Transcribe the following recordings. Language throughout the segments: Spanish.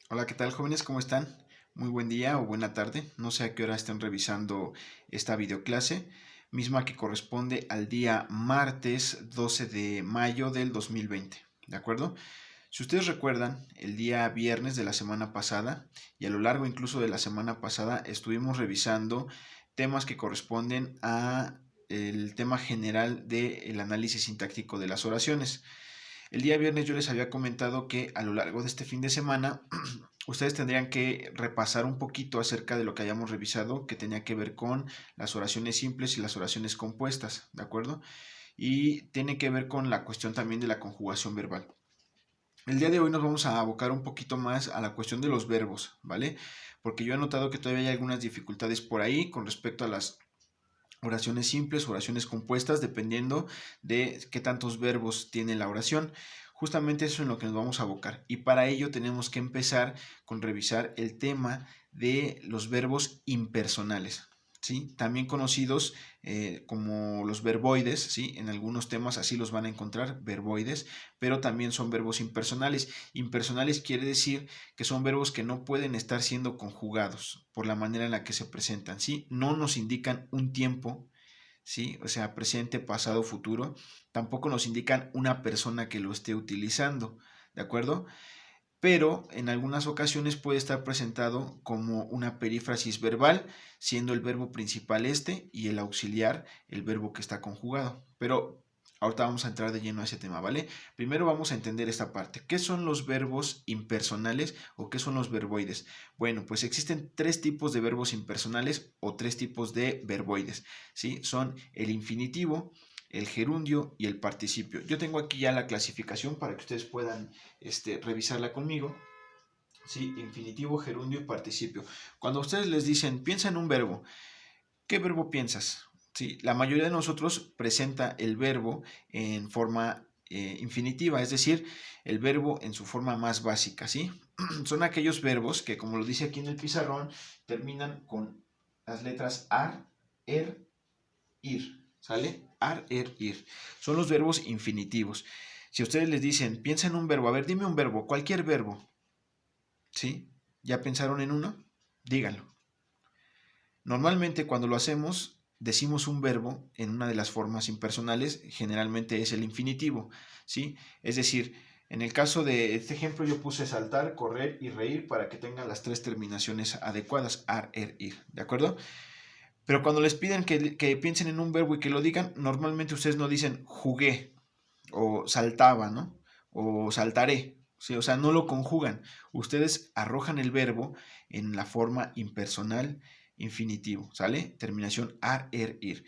Hola, ¿qué tal, jóvenes? ¿Cómo están? Muy buen día o buena tarde. No sé a qué hora estén revisando esta videoclase, misma que corresponde al día martes 12 de mayo del 2020. ¿De acuerdo? Si ustedes recuerdan, el día viernes de la semana pasada y a lo largo incluso de la semana pasada estuvimos revisando temas que corresponden a el tema general del análisis sintáctico de las oraciones. El día viernes yo les había comentado que a lo largo de este fin de semana ustedes tendrían que repasar un poquito acerca de lo que hayamos revisado, que tenía que ver con las oraciones simples y las oraciones compuestas, ¿de acuerdo? Y tiene que ver con la cuestión también de la conjugación verbal. El día de hoy nos vamos a abocar un poquito más a la cuestión de los verbos, ¿vale? Porque yo he notado que todavía hay algunas dificultades por ahí con respecto a las oraciones simples, oraciones compuestas, dependiendo de qué tantos verbos tiene la oración. Justamente eso es en lo que nos vamos a abocar. Y para ello tenemos que empezar con revisar el tema de los verbos impersonales, ¿sí? También conocidos como los verboides, ¿sí? En algunos temas así los van a encontrar, verboides, pero también son verbos impersonales. Impersonales quiere decir que son verbos que no pueden estar siendo conjugados por la manera en la que se presentan, ¿sí? No nos indican un tiempo, ¿sí? O sea, presente, pasado, futuro. Tampoco nos indican una persona que lo esté utilizando, ¿de acuerdo? Pero en algunas ocasiones puede estar presentado como una perífrasis verbal, siendo el verbo principal este y el auxiliar el verbo que está conjugado. Pero ahorita vamos a entrar de lleno a ese tema, ¿vale? Primero vamos a entender esta parte. ¿Qué son los verbos impersonales o qué son los verboides? Bueno, pues existen tres tipos de verbos impersonales o tres tipos de verboides, ¿sí? Son el infinitivo, el gerundio y el participio. Yo tengo aquí ya la clasificación para que ustedes puedan revisarla conmigo. ¿Sí? Infinitivo, gerundio y participio. Cuando ustedes les dicen, piensa en un verbo, ¿qué verbo piensas? ¿Sí? La mayoría de nosotros presenta el verbo en forma infinitiva, es decir, el verbo en su forma más básica, ¿sí? Son aquellos verbos que, como lo dice aquí en el pizarrón, terminan con las letras ar, er, ir, ¿sale? Ar, er, ir. Son los verbos infinitivos. Si ustedes les dicen, piensa en un verbo, a ver, dime un verbo, cualquier verbo, ¿sí? ¿Ya pensaron en uno? Díganlo. Normalmente cuando lo hacemos, decimos un verbo en una de las formas impersonales, generalmente es el infinitivo, ¿sí? Es decir, en el caso de este ejemplo yo puse saltar, correr y reír para que tengan las tres terminaciones adecuadas, ar, er, ir, ¿de acuerdo? Pero cuando les piden que piensen en un verbo y que lo digan, normalmente ustedes no dicen jugué o saltaba, ¿no? O saltaré, ¿sí? O sea, no lo conjugan. Ustedes arrojan el verbo en la forma impersonal infinitivo, ¿sale? Terminación ar, er, ir.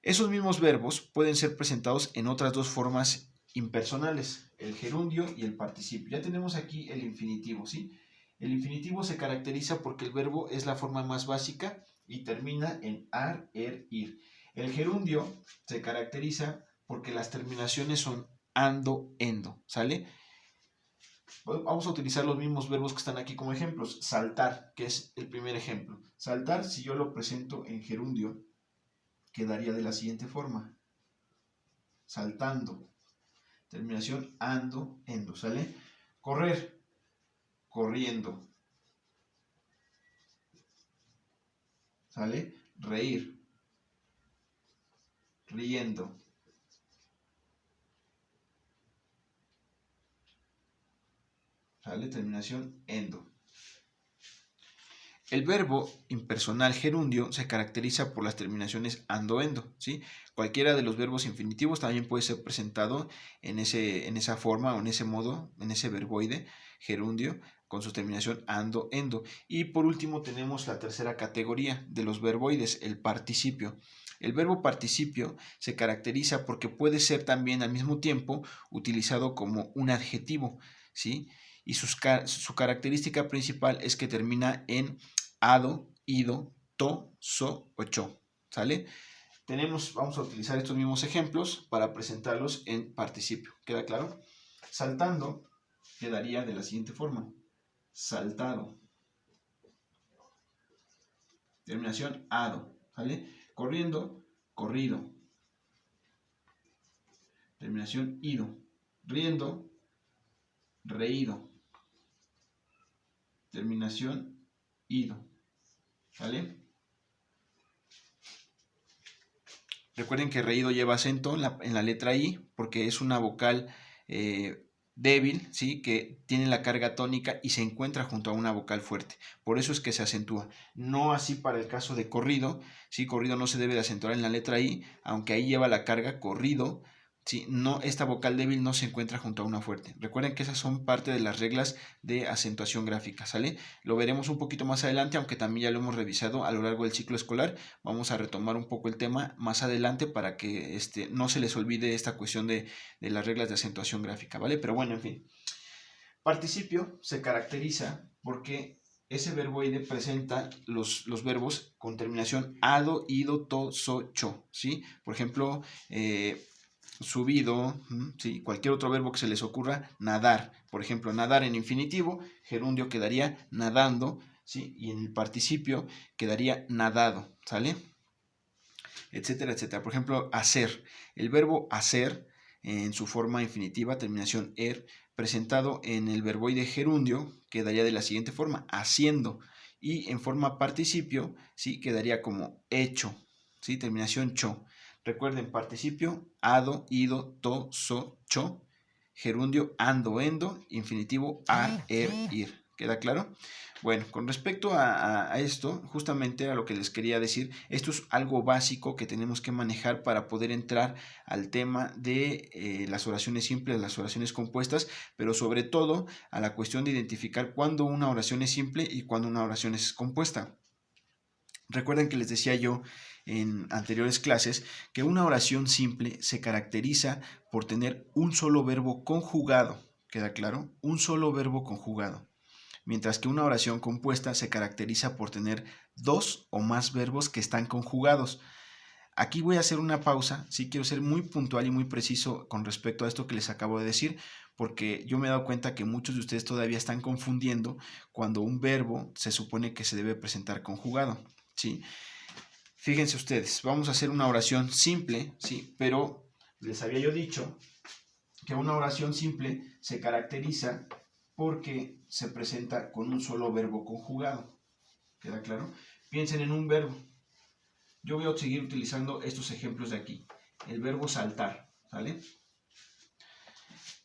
Esos mismos verbos pueden ser presentados en otras dos formas impersonales, el gerundio y el participio. Ya tenemos aquí el infinitivo, ¿sí? El infinitivo se caracteriza porque el verbo es la forma más básica y termina en ar, er, ir. El gerundio se caracteriza porque las terminaciones son ando, endo, ¿sale? Vamos a utilizar los mismos verbos que están aquí como ejemplos. Saltar, que es el primer ejemplo. Saltar, si yo lo presento en gerundio, quedaría de la siguiente forma. Saltando. Terminación ando, endo, ¿sale? Correr, corriendo, ¿sale? Reír, riendo, ¿sale? Terminación endo. El verbo impersonal gerundio se caracteriza por las terminaciones ando-endo, ¿sí? Cualquiera de los verbos infinitivos también puede ser presentado en esa forma o en ese modo, en ese verboide gerundio con su terminación ando-endo. Y por último tenemos la tercera categoría de los verboides, el participio. El verbo participio se caracteriza porque puede ser también al mismo tiempo utilizado como un adjetivo, ¿sí? Y su característica principal es que termina en ado, ido, to, so o cho, ¿sale? Vamos a utilizar estos mismos ejemplos para presentarlos en participio, ¿queda claro? Saltando quedaría de la siguiente forma, saltado, terminación ado, ¿sale? Corriendo, corrido, terminación ido, riendo, reído, terminación ido, ¿vale? Recuerden que reído lleva acento en la letra I porque es una vocal débil, ¿sí? Que tiene la carga tónica y se encuentra junto a una vocal fuerte. Por eso es que se acentúa. No así para el caso de corrido, ¿sí? Corrido no se debe de acentuar en la letra I, aunque ahí lleva la carga corrido. Sí, no, esta vocal débil no se encuentra junto a una fuerte. Recuerden que esas son parte de las reglas de acentuación gráfica, ¿sale? Lo veremos un poquito más adelante, aunque también ya lo hemos revisado a lo largo del ciclo escolar. Vamos a retomar un poco el tema más adelante para que no se les olvide esta cuestión de las reglas de acentuación gráfica, ¿vale? Pero bueno, en fin. Participio se caracteriza porque ese verboide presenta los verbos con terminación ado, ido, to, so, cho, ¿sí? Por ejemplo, subido, ¿sí? Cualquier otro verbo que se les ocurra, nadar. Por ejemplo, nadar en infinitivo, gerundio quedaría nadando, ¿sí? Y en el participio quedaría nadado, ¿sale? Etcétera, etcétera. Por ejemplo, hacer. El verbo hacer en su forma infinitiva, terminación er, presentado en el verboide gerundio, quedaría de la siguiente forma, haciendo. Y en forma participio, ¿sí? Quedaría como hecho, ¿sí? Terminación cho. Recuerden, participio, ado, ido, to, so, cho. Gerundio, ando, endo. Infinitivo, a, er, ir. ¿Queda claro? Bueno, con respecto a esto, justamente a lo que les quería decir, esto es algo básico que tenemos que manejar para poder entrar al tema de las oraciones simples, las oraciones compuestas, pero sobre todo a la cuestión de identificar cuándo una oración es simple y cuándo una oración es compuesta. Recuerden que les decía yo en anteriores clases que una oración simple se caracteriza por tener un solo verbo conjugado. ¿Queda claro? Un solo verbo conjugado. Mientras que una oración compuesta se caracteriza por tener dos o más verbos que están conjugados. Aquí voy a hacer una pausa, sí quiero ser muy puntual y muy preciso con respecto a esto que les acabo de decir, porque yo me he dado cuenta que muchos de ustedes todavía están confundiendo cuando un verbo se supone que se debe presentar conjugado, ¿sí? Fíjense ustedes, vamos a hacer una oración simple, ¿sí? Pero les había yo dicho que una oración simple se caracteriza porque se presenta con un solo verbo conjugado. ¿Queda claro? Piensen en un verbo. Yo voy a seguir utilizando estos ejemplos de aquí. El verbo saltar, ¿vale?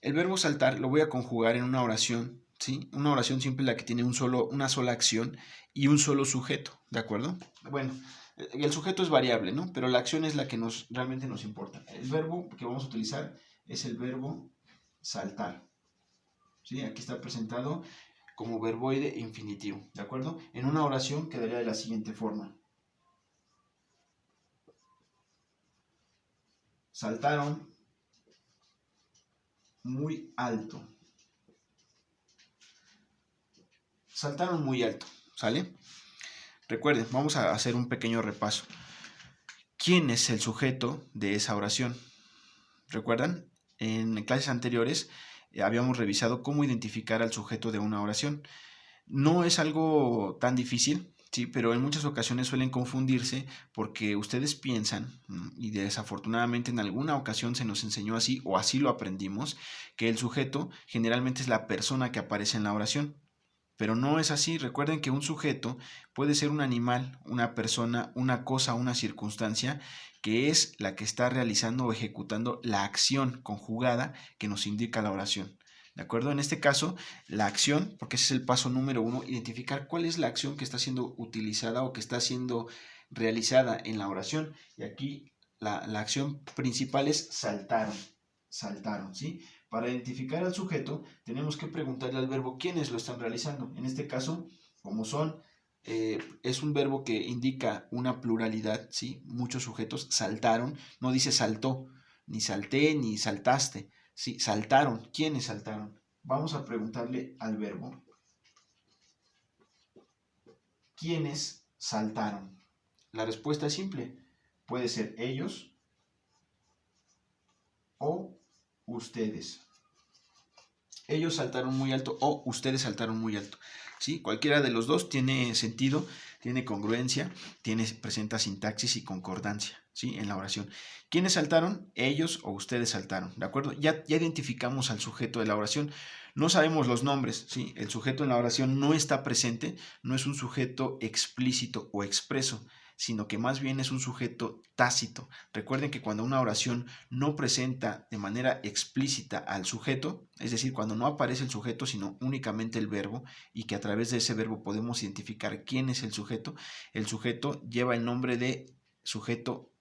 El verbo saltar lo voy a conjugar en una oración, ¿sí? Una oración simple la que tiene una sola acción y un solo sujeto, ¿de acuerdo? Bueno, el sujeto es variable, ¿no? Pero la acción es la que realmente nos importa. El verbo que vamos a utilizar es el verbo saltar. ¿Sí? Aquí está presentado como verboide infinitivo, ¿de acuerdo? En una oración quedaría de la siguiente forma. Saltaron muy alto. Saltaron muy alto, ¿sale? Recuerden, vamos a hacer un pequeño repaso. ¿Quién es el sujeto de esa oración? ¿Recuerdan? En clases anteriores habíamos revisado cómo identificar al sujeto de una oración. No es algo tan difícil, sí, pero en muchas ocasiones suelen confundirse porque ustedes piensan, y desafortunadamente en alguna ocasión se nos enseñó así o así lo aprendimos, que el sujeto generalmente es la persona que aparece en la oración. Pero no es así. Recuerden que un sujeto puede ser un animal, una persona, una cosa, una circunstancia, que es la que está realizando o ejecutando la acción conjugada que nos indica la oración. ¿De acuerdo? En este caso, la acción, porque ese es el paso número 1, identificar cuál es la acción que está siendo utilizada o que está siendo realizada en la oración. Y aquí la acción principal es saltaron, saltaron, ¿sí? Para identificar al sujeto, tenemos que preguntarle al verbo quiénes lo están realizando. En este caso, como es un verbo que indica una pluralidad, ¿sí? Muchos sujetos saltaron, no dice saltó, ni salté, ni saltaste, ¿sí? Saltaron. ¿Quiénes saltaron? Vamos a preguntarle al verbo ¿quiénes saltaron? La respuesta es simple. Puede ser ellos o ustedes. Ellos saltaron muy alto o ustedes saltaron muy alto. ¿Sí? Cualquiera de los dos tiene sentido, tiene congruencia, presenta sintaxis y concordancia, ¿sí? En la oración. ¿Quiénes saltaron? Ellos o ustedes saltaron, ¿de acuerdo? Ya identificamos al sujeto de la oración. No sabemos los nombres, ¿sí? El sujeto en la oración no está presente, no es un sujeto explícito o expreso, sino que más bien es un sujeto tácito. Recuerden que cuando una oración no presenta de manera explícita al sujeto, es decir, cuando no aparece el sujeto, sino únicamente el verbo, y que a través de ese verbo podemos identificar quién es el sujeto lleva el nombre de sujeto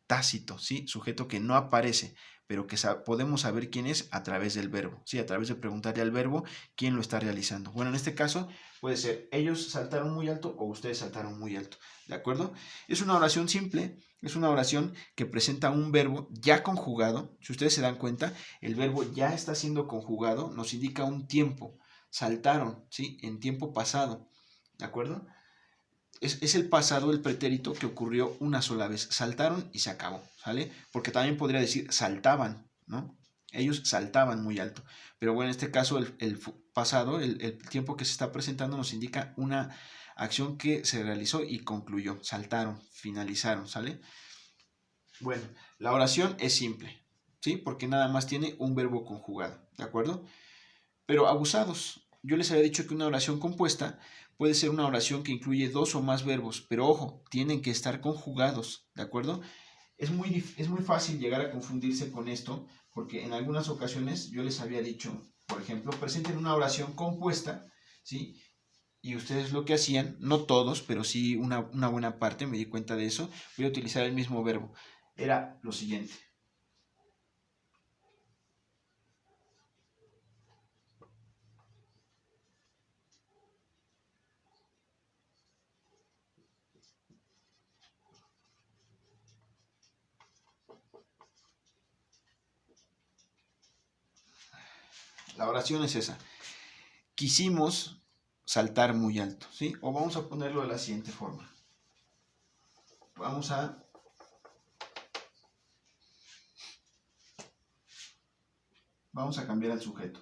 tácito, ¿sí? Sujeto que no aparece, pero que podemos saber quién es a través del verbo, ¿sí? A través de preguntarle al verbo quién lo está realizando. Bueno, en este caso puede ser ellos saltaron muy alto o ustedes saltaron muy alto, ¿de acuerdo? Es una oración simple, es una oración que presenta un verbo ya conjugado. Si ustedes se dan cuenta, el verbo ya está siendo conjugado, nos indica un tiempo. Saltaron, ¿sí? En tiempo pasado, ¿de acuerdo? Es el pasado, el pretérito que ocurrió una sola vez. Saltaron y se acabó, ¿sale? Porque también podría decir saltaban, ¿no? Ellos saltaban muy alto. Pero bueno, en este caso el pasado, el tiempo que se está presentando nos indica una acción que se realizó y concluyó. Saltaron, finalizaron, ¿sale? Bueno, la oración es simple, ¿sí? Porque nada más tiene un verbo conjugado, ¿de acuerdo? Pero abusados. Yo les había dicho que una oración compuesta puede ser una oración que incluye dos o más verbos, pero ojo, tienen que estar conjugados, ¿de acuerdo? Es muy fácil llegar a confundirse con esto, porque en algunas ocasiones yo les había dicho, por ejemplo, presenten una oración compuesta, ¿sí? Y ustedes lo que hacían, no todos, pero sí una buena parte, me di cuenta de eso, voy a utilizar el mismo verbo. Era lo siguiente. La oración es esa. Quisimos saltar muy alto, ¿sí? O vamos a ponerlo de la siguiente forma. Vamos a cambiar al sujeto.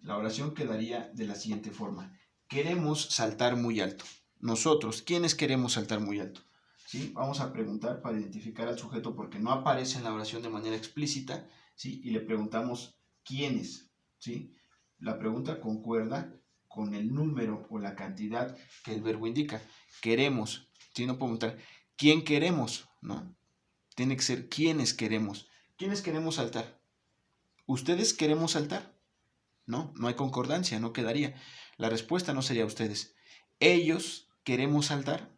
La oración quedaría de la siguiente forma. Queremos saltar muy alto. Nosotros, ¿quiénes queremos saltar muy alto? ¿Sí? Vamos a preguntar para identificar al sujeto porque no aparece en la oración de manera explícita, ¿sí? Y le preguntamos ¿quiénes? ¿Sí? La pregunta concuerda con el número o la cantidad que el verbo indica. Queremos, ¿sí? No puedo preguntar ¿quién queremos? ¿No? Tiene que ser ¿quiénes queremos? ¿Quiénes queremos saltar? ¿Ustedes queremos saltar? No, no hay concordancia, no quedaría. La respuesta no sería ustedes. ¿Ellos queremos saltar?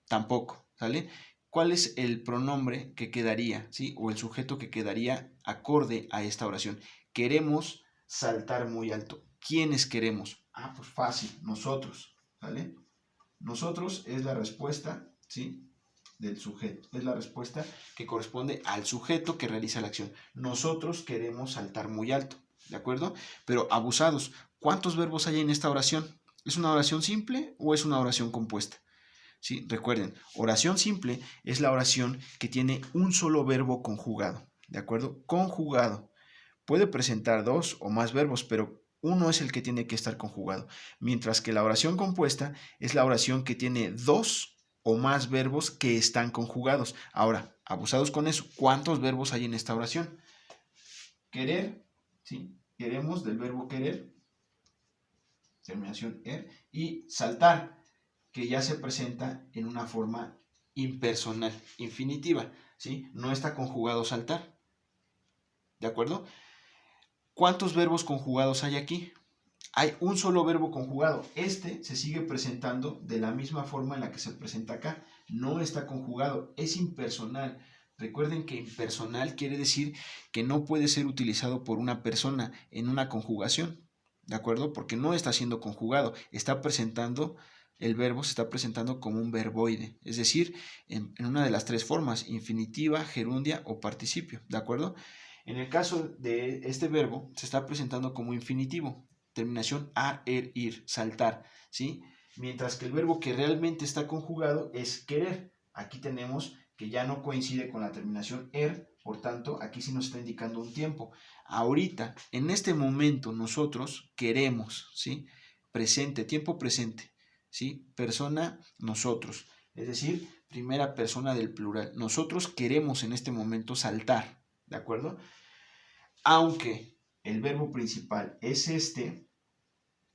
Tampoco, ¿sale? ¿Cuál es el pronombre que quedaría, ¿sí? O el sujeto que quedaría acorde a esta oración? Queremos saltar muy alto. ¿Quiénes queremos? Ah, pues fácil, nosotros, ¿sale? Nosotros es la respuesta, ¿sí? Del sujeto. Es la respuesta que corresponde al sujeto que realiza la acción. Nosotros queremos saltar muy alto, ¿de acuerdo? Pero abusados, ¿cuántos verbos hay en esta oración? ¿Es una oración simple o es una oración compuesta? ¿Sí? Recuerden, oración simple es la oración que tiene un solo verbo conjugado, ¿de acuerdo? Conjugado. Puede presentar dos o más verbos, pero uno es el que tiene que estar conjugado. Mientras que la oración compuesta es la oración que tiene dos o más verbos que están conjugados. Ahora, abusados con eso, ¿cuántos verbos hay en esta oración? Querer, ¿sí? Queremos del verbo querer, terminación er, y saltar, que ya se presenta en una forma impersonal, infinitiva, ¿sí? No está conjugado saltar, ¿de acuerdo? ¿Cuántos verbos conjugados hay aquí? Hay un solo verbo conjugado. Este se sigue presentando de la misma forma en la que se presenta acá. No está conjugado, es impersonal. Recuerden que impersonal quiere decir que no puede ser utilizado por una persona en una conjugación, ¿de acuerdo? Porque no está siendo conjugado, está presentando, el verbo se está presentando como un verboide, es decir, en una de las tres formas, infinitiva, gerundia o participio, ¿de acuerdo? En el caso de este verbo, se está presentando como infinitivo, terminación ar, er, ir, saltar, ¿sí? Mientras que el verbo que realmente está conjugado es querer. Aquí tenemos que ya no coincide con la terminación er, por tanto, aquí sí nos está indicando un tiempo. Ahorita, en este momento, nosotros queremos, ¿sí? Presente, tiempo presente. ¿sí? Persona, nosotros. Es decir, primera persona del plural. Nosotros queremos en este momento saltar, ¿de acuerdo? Aunque el verbo principal es este,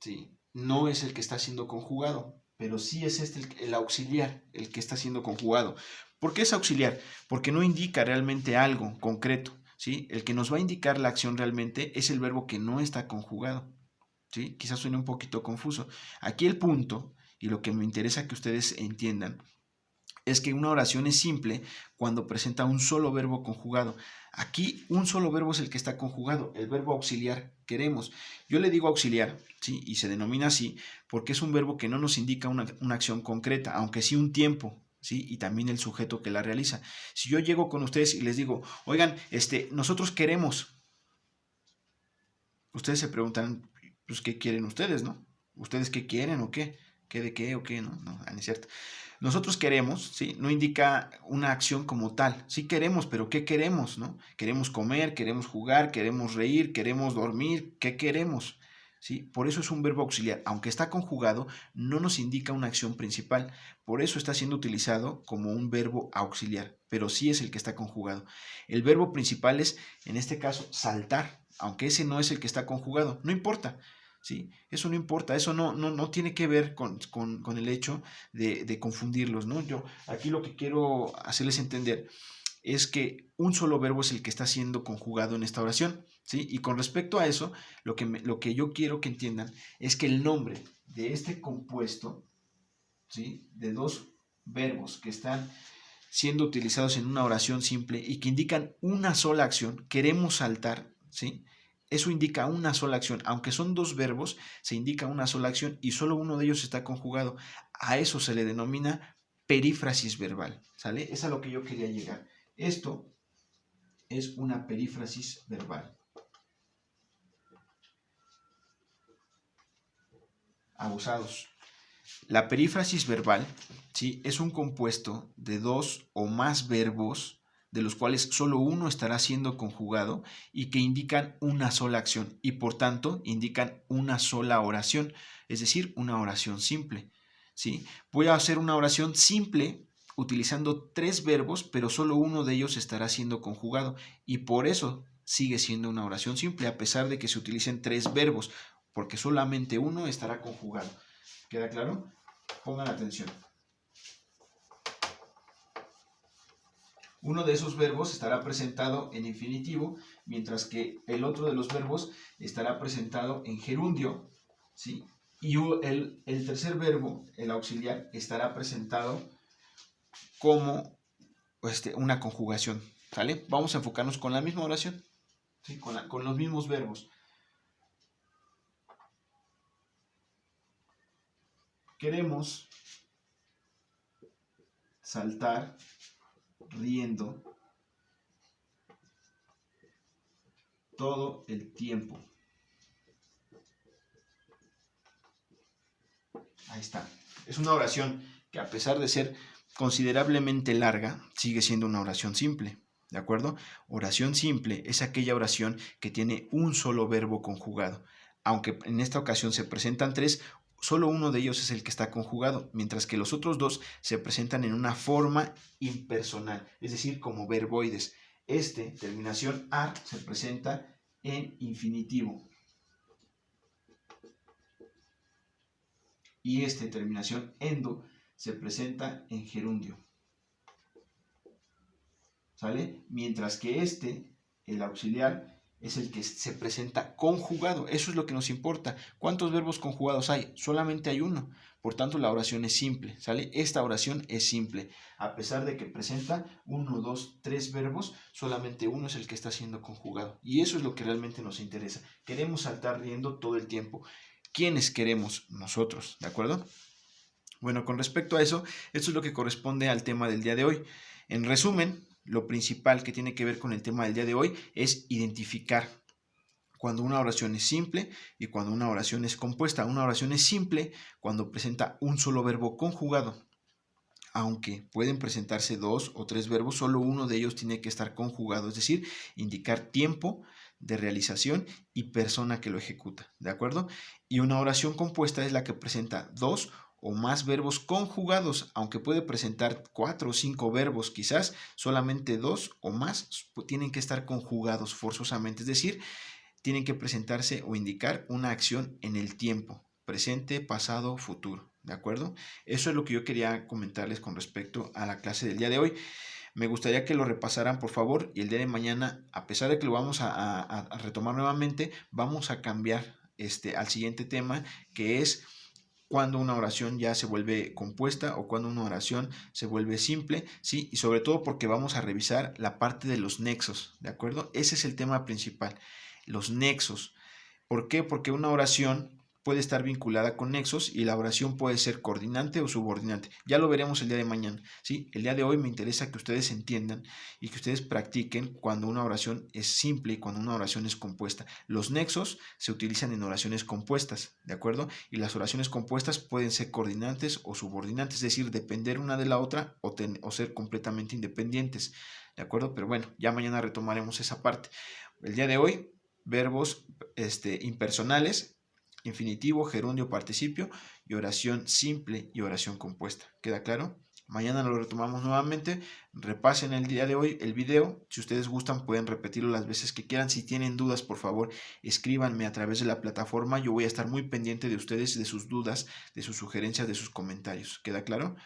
¿sí? No es el que está siendo conjugado, pero sí es este el auxiliar, el que está siendo conjugado. ¿Por qué es auxiliar? Porque no indica realmente algo concreto, ¿sí? El que nos va a indicar la acción realmente es el verbo que no está conjugado, ¿sí? Quizás suene un poquito confuso. Aquí el punto, y lo que me interesa que ustedes entiendan, es que una oración es simple cuando presenta un solo verbo conjugado. Aquí un solo verbo es el que está conjugado, el verbo auxiliar queremos. Yo le digo auxiliar, ¿sí? Y se denomina así porque es un verbo que no nos indica una acción concreta, aunque sí un tiempo, ¿sí? Y también el sujeto que la realiza. Si yo llego con ustedes y les digo, oigan, nosotros queremos, ustedes se preguntan, pues, ¿qué quieren ustedes, no? ¿Ustedes qué quieren o qué? ¿Qué de qué o qué? No, no, no es cierto. Nosotros queremos, ¿sí? No indica una acción como tal. Sí queremos, pero ¿qué queremos, no? Queremos comer, queremos jugar, queremos reír, queremos dormir. ¿Qué queremos? ¿Sí? Por eso es un verbo auxiliar. Aunque está conjugado, no nos indica una acción principal. Por eso está siendo utilizado como un verbo auxiliar, pero sí es el que está conjugado. El verbo principal es, en este caso, saltar, aunque ese no es el que está conjugado. No importa. ¿Sí? Eso no importa, eso no tiene que ver con el hecho de confundirlos, ¿no? Yo aquí lo que quiero hacerles entender es que un solo verbo es el que está siendo conjugado en esta oración, ¿sí? Y con respecto a eso, lo que yo quiero que entiendan es que el nombre de este compuesto, ¿sí? De dos verbos que están siendo utilizados en una oración simple y que indican una sola acción, queremos saltar, ¿sí? Eso indica una sola acción. Aunque son dos verbos, se indica una sola acción y solo uno de ellos está conjugado. A eso se le denomina perífrasis verbal, ¿sale? Es a lo que yo quería llegar. Esto es una perífrasis verbal. Abusados. La perífrasis verbal, ¿sí? Es un compuesto de dos o más verbos de los cuales solo uno estará siendo conjugado y que indican una sola acción y por tanto indican una sola oración, es decir, una oración simple, ¿sí? Voy a hacer una oración simple utilizando tres verbos, pero solo uno de ellos estará siendo conjugado y por eso sigue siendo una oración simple a pesar de que se utilicen tres verbos, porque solamente uno estará conjugado. ¿Queda claro? Pongan atención. Uno de esos verbos estará presentado en infinitivo, mientras que el otro de los verbos estará presentado en gerundio, ¿sí? Y el tercer verbo, el auxiliar, estará presentado como una conjugación, ¿sale? Vamos a enfocarnos con la misma oración, ¿sí? Con los mismos verbos. Queremos saltar riendo todo el tiempo. Ahí está. Es una oración que a pesar de ser considerablemente larga, sigue siendo una oración simple. ¿De acuerdo? Oración simple es aquella oración que tiene un solo verbo conjugado. Aunque en esta ocasión se presentan tres, solo uno de ellos es el que está conjugado, mientras que los otros dos se presentan en una forma impersonal, es decir, como verboides. Terminación ar, se presenta en infinitivo. Y terminación endo, se presenta en gerundio. ¿Sale? Mientras que el auxiliar, es el que se presenta conjugado. Eso es lo que nos importa. ¿Cuántos verbos conjugados hay? Solamente hay uno. Por tanto, la oración es simple. ¿Sale? Esta oración es simple. A pesar de que presenta 1, 2, 3 verbos, solamente uno es el que está siendo conjugado. Y eso es lo que realmente nos interesa. Queremos saltar riendo todo el tiempo. ¿Quiénes queremos? Nosotros. ¿De acuerdo? Bueno, con respecto a eso, esto es lo que corresponde al tema del día de hoy. En resumen, lo principal que tiene que ver con el tema del día de hoy es identificar cuando una oración es simple y cuando una oración es compuesta. Una oración es simple cuando presenta un solo verbo conjugado. Aunque pueden presentarse dos o tres verbos, solo uno de ellos tiene que estar conjugado, es decir, indicar tiempo de realización y persona que lo ejecuta, ¿de acuerdo? Y una oración compuesta es la que presenta dos o más verbos conjugados, aunque puede presentar 4 o 5 verbos, quizás solamente 2 o más tienen que estar conjugados forzosamente, es decir, tienen que presentarse o indicar una acción en el tiempo, presente, pasado, futuro, ¿de acuerdo? Eso es lo que yo quería comentarles con respecto a la clase del día de hoy. Me gustaría que lo repasaran, por favor, y el día de mañana, a pesar de que lo vamos a retomar nuevamente, vamos a cambiar al siguiente tema, que es cuando una oración ya se vuelve compuesta o cuando una oración se vuelve simple, ¿sí? Y sobre todo porque vamos a revisar la parte de los nexos, ¿de acuerdo? Ese es el tema principal, los nexos. ¿Por qué? Porque una oración puede estar vinculada con nexos y la oración puede ser coordinante o subordinante. Ya lo veremos el día de mañana, ¿sí? El día de hoy me interesa que ustedes entiendan y que ustedes practiquen cuando una oración es simple y cuando una oración es compuesta. Los nexos se utilizan en oraciones compuestas, ¿de acuerdo? Y las oraciones compuestas pueden ser coordinantes o subordinantes, es decir, depender una de la otra o ser completamente independientes, ¿de acuerdo? Pero bueno, ya mañana retomaremos esa parte. El día de hoy, verbos impersonales, infinitivo, gerundio, participio y oración simple y oración compuesta. ¿Queda claro? Mañana lo retomamos nuevamente. Repasen el día de hoy el video. Si ustedes gustan, pueden repetirlo las veces que quieran. Si tienen dudas, por favor, escríbanme a través de la plataforma. Yo voy a estar muy pendiente de ustedes, de sus dudas, de sus sugerencias, de sus comentarios. ¿Queda claro?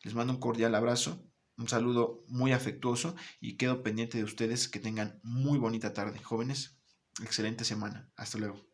Les mando un cordial abrazo. Un saludo muy afectuoso y quedo pendiente de ustedes. Que tengan muy bonita tarde, jóvenes. Excelente semana. Hasta luego.